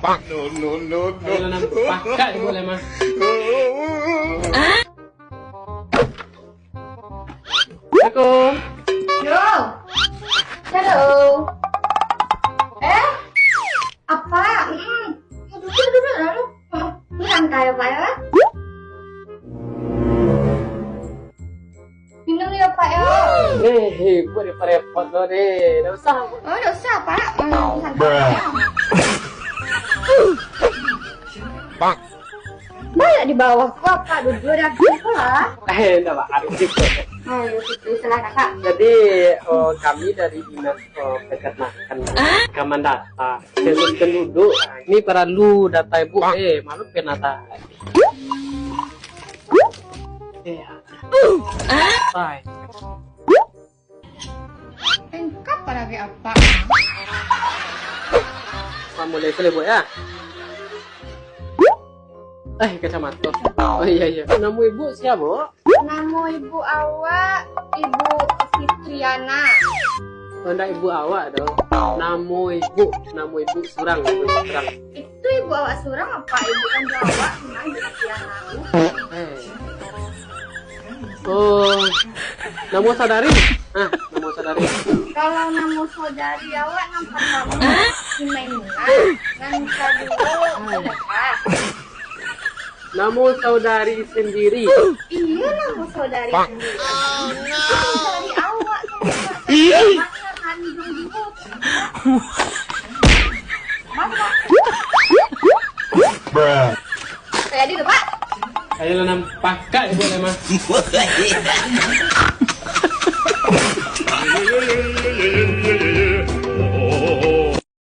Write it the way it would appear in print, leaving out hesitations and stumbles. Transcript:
No, no, no, no. Ayo Nam, pakai boleh mah. Assalamualaikum. Yo, halo. Apa? Duduk lalu. Santai apa ya? Minum ya Pak ya. Gue repot lo deh. Udah usah. Oh, udah usah Pak. Santai ya. Banyak di bawah kok Pak, duduk dan lah. Enggak Pak, harus gitu. Ayo, situ salah kakak. Jadi kami dari dinas peternakan Kamandata sensus penduduk. Ini perlu data ibu. Malu penata. Say. Lengkap pada apa? Mulai boleh bu ya. Kacamata. Oh iya. Nama ibu siapa bu? Nama ibu awak Ibu Fitriana. Oh, enggak ibu awak dong. Nama ibu Surang. Itu ibu awak Surang apa? Ibu kan awak Surang Fitriana. Oh, nama saudari? Nama saudari. Kalau nama saudari awak nampak kamu si Maimunah. Yang kedua Sedekah. Nama saudari sendiri. Iya nama saudari sendiri. Saudari awak mana kandung ibu? Mana? Saya di Pak. Ayo Nam, pakai boleh mah.